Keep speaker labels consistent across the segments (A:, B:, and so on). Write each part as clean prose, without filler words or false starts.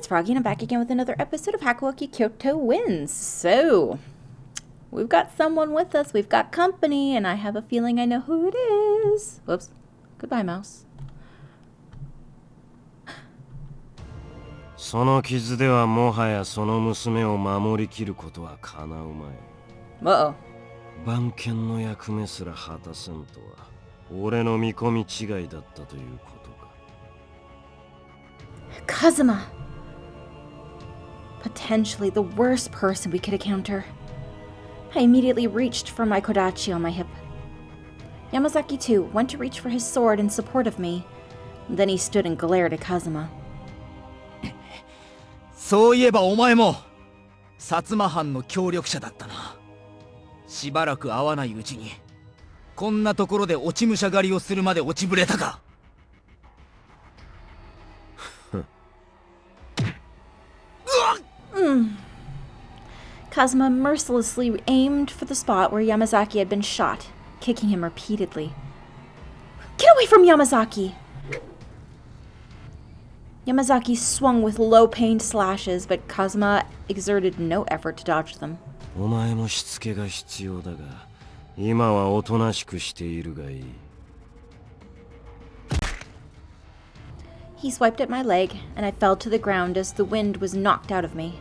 A: It's Froggy and I'm back again with another episode of Hakuoki Kyoto Winds. So, we've got someone with us, we've got company, and I have a feeling I know who it is. Whoops. Goodbye, mouse.
B: その傷ではもはやその娘を守りきることは叶うまい。
A: Uh-oh.
B: 番犬の役目すら果たせんとは、俺の見込み違いだったということか。
A: Kazuma! Potentially the worst person we could encounter. I immediately reached for my kodachi on my hip. Yamazaki, too, went to reach for his sword in support of me. Then he stood and glared at Kazuma.
C: そういえばお前も薩摩藩の協力者だったな。しばらく会わないうちにこんなところで落ち武者狩りをするまで落ちぶれたか。
A: Kazuma mercilessly aimed for the spot where Yamazaki had been shot, kicking him repeatedly. Get away from Yamazaki! Yamazaki swung with low-pained slashes, but Kazuma exerted no effort to dodge them.
B: お前もしつけが必要だが、今はおとなしくしているがいい。
A: He swiped at my leg, and I fell to the ground as the wind was knocked out of me.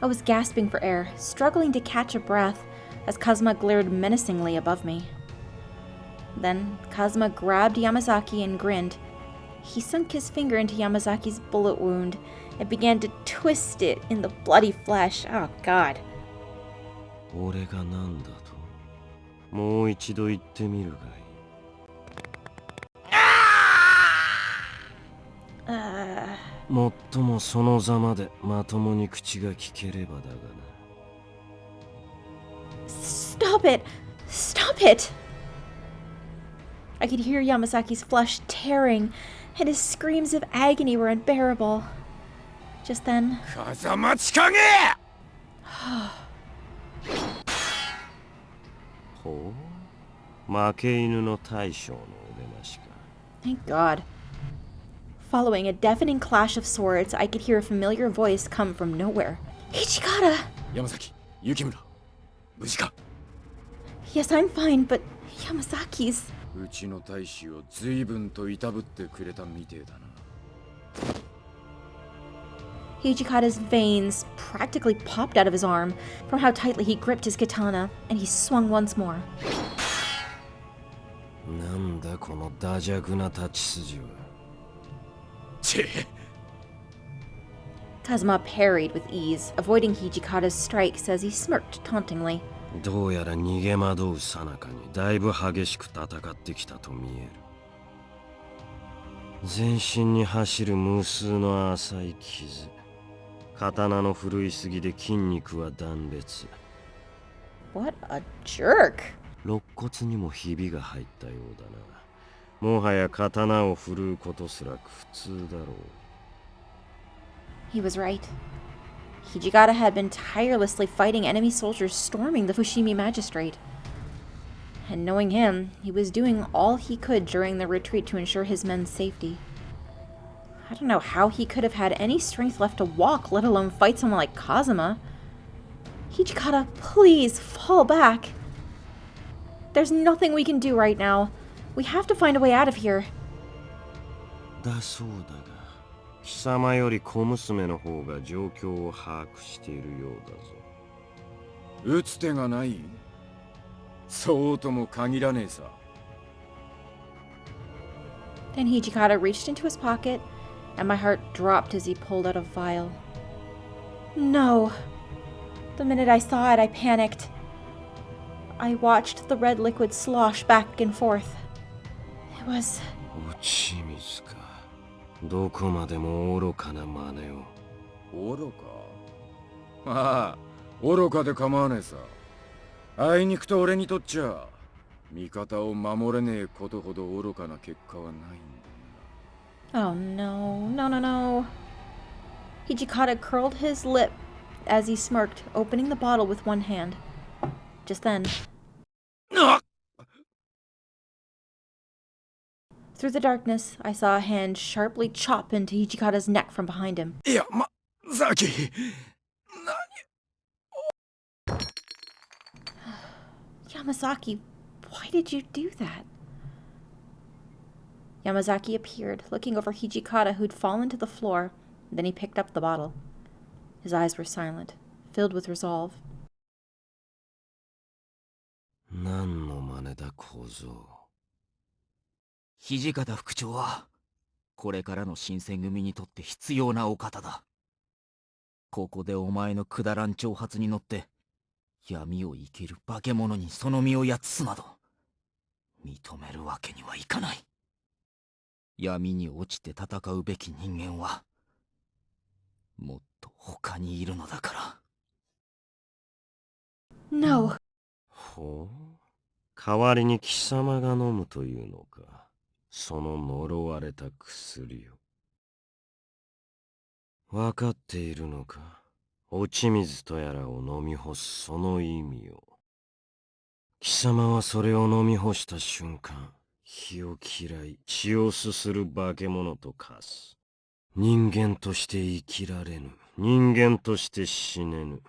A: I was gasping for air, struggling to catch a breath, as Kazuma glared menacingly above me. Then, Kazuma grabbed Yamazaki and grinned. He sunk his finger into Yamazaki's bullet wound and began to twist it in the bloody flesh. Oh, God.
B: 俺が何だと？もう一度言ってみるがいい。もっともそのざまでまともに口が聞ければだがな。
A: Stop it! Stop it! I could hear Yamazaki's flesh tearing, and his screams of agony were unbearable. Just then...
C: 風間千景!
B: ほう、負け犬の大将のお出ましか。
A: Thank God. Following a deafening clash of swords, I could hear a familiar voice come from nowhere. Hichikata!
C: Yamazaki, Yukimura, 無事か?
A: Yes, I'm fine, but Yamazaki's...
D: うちの大使を随分といたぶってくれたみてえだな。
A: Hichikata's veins practically popped out of his arm from how tightly he gripped his katana, and he swung once more.
B: なんだこのダジャグな立ち筋は。
A: Kazuma parried with ease, avoiding Hichikata's strikes as he smirked tauntingly.
B: どうやら逃げ惑うさなかにだいぶ激しく戦ってきたと見える。全身に走る無数の浅い傷。刀の振るいすぎで筋肉は断裂。
A: What a jerk!
B: 肋骨にもひびが入ったようだな。もはや刀を振るうことすら苦痛だろう。
A: He was right. Hijikata had been tirelessly fighting enemy soldiers storming the Fushimi magistrate. And knowing him, he was doing all he could during the retreat to ensure his men's safety. I don't know how he could have had any strength left to walk, let alone fight someone like Kazuma. Hijikata, please fall back. There's nothing we can do right now. We have to find a way out of here.
B: だそうだが、貴様より小娘の方が状況を把握しているようだぞ。
D: 打つ手がない。そうとも限らねえさ。
A: Then Hijikata reached into his pocket, and my heart dropped as he pulled out a vial. No. The minute I saw it, I panicked. I watched the red liquid slosh back and forth. It was...
B: 落ち水か。どこまでも愚かな真似を。
D: 愚か。まあ、愚かで構わねえさ。あいにくと俺にとっちゃ、味方を守れねえことほど愚かな結果はないんだよな。
A: Oh no, no, no, no. Hijikata curled his lip as he smirked, opening the bottle with one hand. Just then... Through Through the darkness, I saw a hand sharply chop into Hijikata's neck from behind him.
C: Yamazaki!
A: Yamazaki, why did you do that? Yamazaki appeared, looking over Hijikata, who'd fallen to the floor. Then he picked up the bottle. His eyes were silent, filled with resolve.
B: 何の真似だ小僧。
C: 土方副長はこれからの新選組にとって必要なお方だ。ここでお前のくだらん挑発に乗って闇を生きる化け物にその身をやつすなど認めるわけにはいかない。闇に落ちて戦うべき人間はもっと他にいるのだから。
A: No.
B: ほう。代わりに貴様が飲むというのか。その呪われた薬を。分かっているのか。落ち水とやらを飲み干すその意味を。貴様はそれを飲み干した瞬間、火を嫌い、血をすする化け物と化す。人間として生きられぬ。人間として死ねぬ。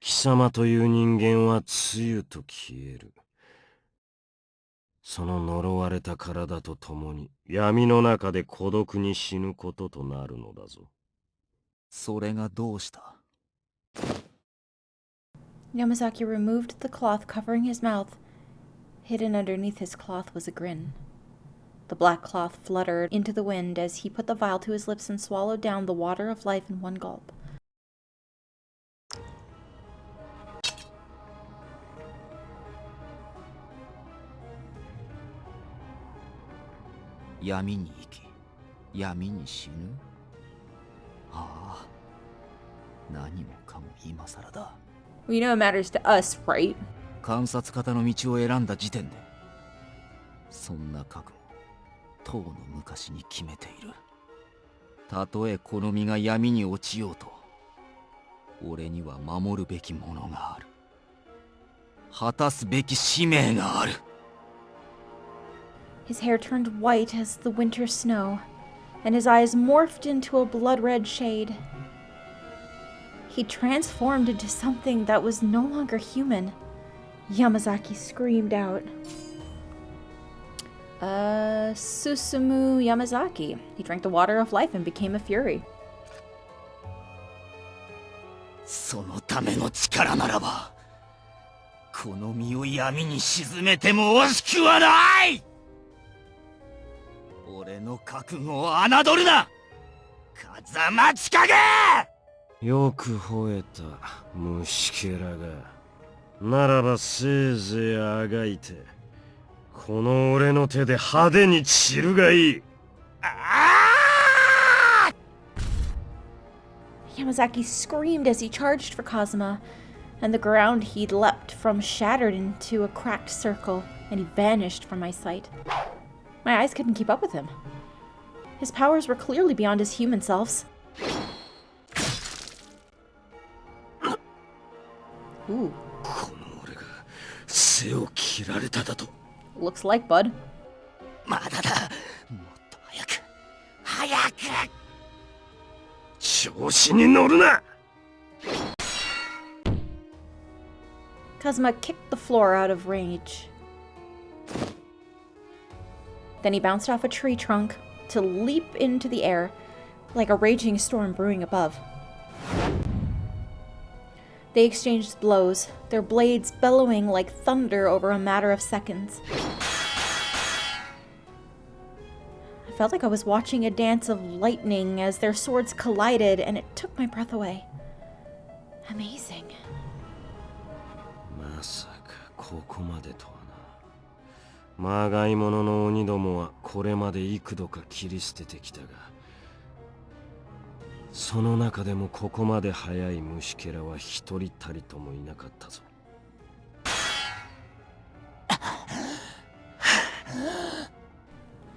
B: 貴様という人間は露と消える。その呪われた体と共に闇の中で孤独に死ぬこととなるのだぞ。
C: それがどうした？
A: Yamazaki removed the cloth covering his mouth. Hidden underneath his cloth was a grin. The black cloth fluttered into the wind as he put the vial to his lips and swallowed down the water of life in one gulp.
C: Yami ni iki, yami ni shinu? ああ、何もかも今更だ。
A: We know it matters to us, right?
C: 観察方の道を選んだ時点でそんな覚悟とうの昔に決めている。たとえこの身が闇に落ちようと俺には守るべきものがある。果たすべき使命がある。
A: His hair turned white as the winter snow, and his eyes morphed into a blood-red shade. He transformed into something that was no longer human. Yamazaki screamed out. Susumu Yamazaki. He drank the water of life and became a fury.
C: そのための力ならばこの身を闇に沈めても惜しくはない。俺の覚悟を侮るな、風間千景。
B: よく吠えた虫けらが。ならばせいぜいあがいてこの俺の手で派手に散るがいい。
A: Yamazaki screamed as he charged for Kazuma, and the ground he'd leapt from shattered into a cracked circle, and he vanished from my sight. My eyes couldn't keep up with him. His powers were clearly beyond his human selves. Ooh.
B: この俺が背を切られただと。
A: Looks like, bud.
C: まだだ、もっと早く早く。
B: 調子に乗るな。
A: Kazuma kicked the floor out of rage. Then he bounced off a tree trunk to leap into the air like a raging storm brewing above. They exchanged blows, their blades bellowing like thunder over a matter of seconds. I felt like I was watching a dance of lightning as their swords collided, and it took my breath away. Amazing.
B: まさかここまでとはな。まがいものの鬼どもはこれまで幾度か切り捨ててきたが、その中でもここまで速い虫けらは一人たりともいなかったぞ。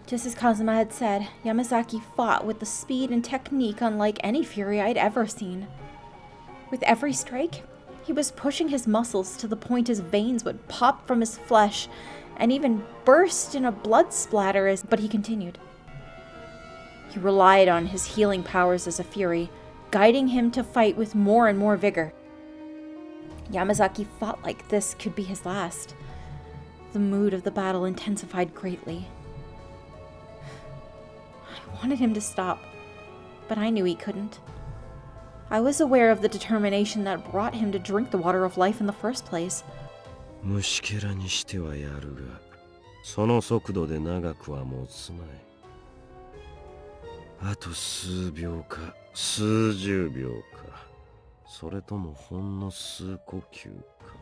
A: Just as Kazuma had said, Yamazaki fought with the speed and technique unlike any fury I'd ever seen. With every strike, He was pushing his muscles to the point his veins would pop from his flesh and even burst in a blood splatter but he continued. He relied on his healing powers as a fury, guiding him to fight with more and more vigor. Yamazaki fought like this could be his last. The mood of the battle intensified greatly. I wanted him to stop, but I knew he couldn't. I was aware of the determination that brought him to drink the water of life in the first place.
B: 虫けらにしてはやるが、その速度で長くは持つまい。あと数秒か数十秒か、それともほんの数呼吸か。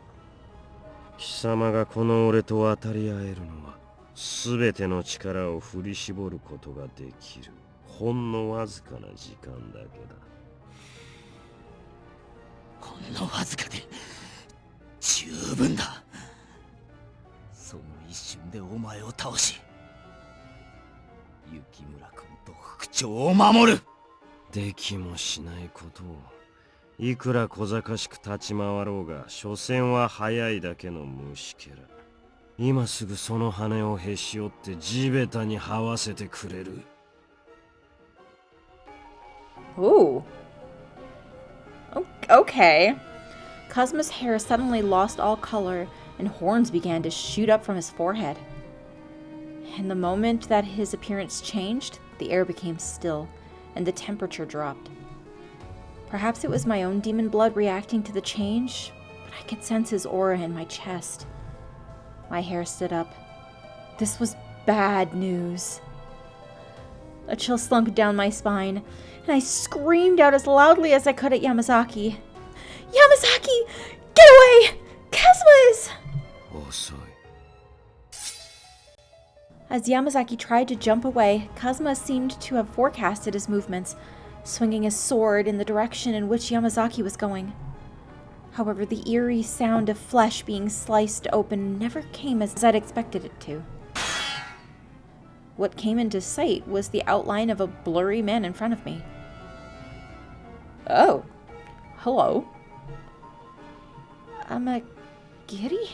B: 貴様がこの俺と渡り合えるのは、すべての力を振り絞ることができる、ほんのわずかな時間だけだ。
C: ほんのわずかで十分だ。その一瞬でお前を倒し、雪村君と副長を守る。
B: できもしないことを、いくら小賢しく立ち回ろうが、所詮は早いだけの虫けら。今すぐその羽をへし折って地べたに這わせてくれる。
A: Ooh. Okay. Kazuma's hair suddenly lost all color, and horns began to shoot up from his forehead. And the moment that his appearance changed, the air became still, and the temperature dropped. Perhaps it was my own demon blood reacting to the change, but I could sense his aura in my chest. My hair stood up. This was bad news. A chill slunk down my spine, and I screamed out as loudly as I could at Yamazaki. Yamazaki! Get away! Kazuma is...
B: 遅い。
A: As Yamazaki tried to jump away, Kazuma seemed to have forecasted his movements, swinging his sword in the direction in which Yamazaki was going. However, the eerie sound of flesh being sliced open never came as I'd expected it to. What came into sight was the outline of a blurry man in front of me. Oh. Hello. Amagiri?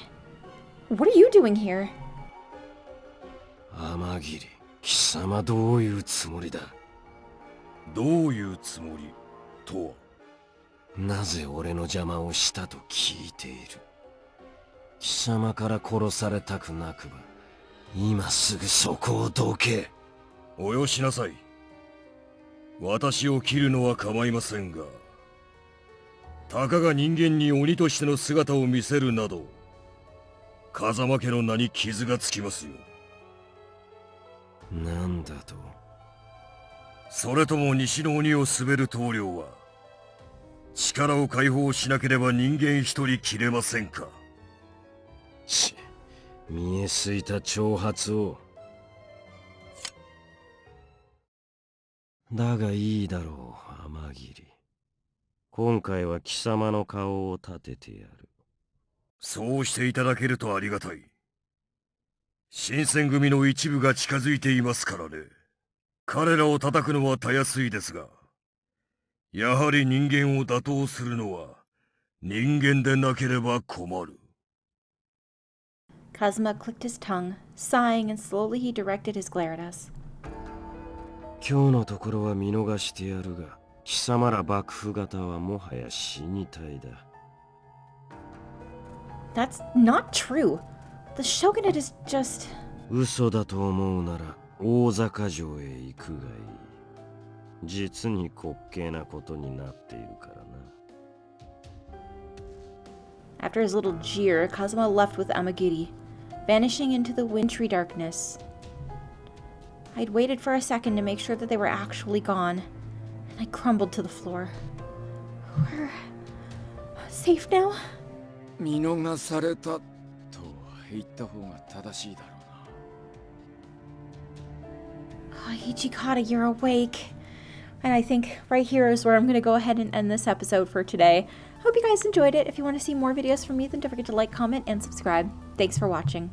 A: What are you doing here?
B: 天霧、貴様どういうつもりだ。
D: どういうつもりとは。
B: なぜ俺の邪魔をしたと聞いている。貴様から殺されたくなくば、今すぐそこをどけ。
D: およしなさい。私を切るのは構いませんが、たかが人間に鬼としての姿を見せるなど、風間家の名に傷がつきますよ。
B: なんだと。
D: それとも西の鬼を滑る棟梁は、力を解放しなければ人間一人切れませんか。
B: 見えすいた挑発を。だがいいだろう、天霧。今回は貴様の顔を立ててやる。
D: そうしていただけるとありがたい。新選組の一部が近づいていますからね。彼らを叩くのはたやすいですが、やはり人間を打倒するのは人間でなければ困る。
A: Kazuma clicked his tongue, sighing, and slowly he directed his glare at us.
B: 今日のところは見逃してやるが、貴様ら幕府方はもはや死に体だ。
A: That's not true. The shogunate is just...
B: 嘘だと思うなら大坂城へ行くがいい。実に滑稽なことになっているからな。
A: After his little jeer, Kazuma left with Amagiri, vanishing into the wintry darkness. I'd waited for a second to make sure that they were actually gone, and I crumbled to the floor. We're safe now?
D: 見逃されたと言った方が正しいだろうな。
A: Oh, Ichikata, you're awake. And I think right here is where I'm going to go ahead and end this episode for today. Hope you guys enjoyed it. If you want to see more videos from me, then don't forget to like, comment, and subscribe. Thanks for watching.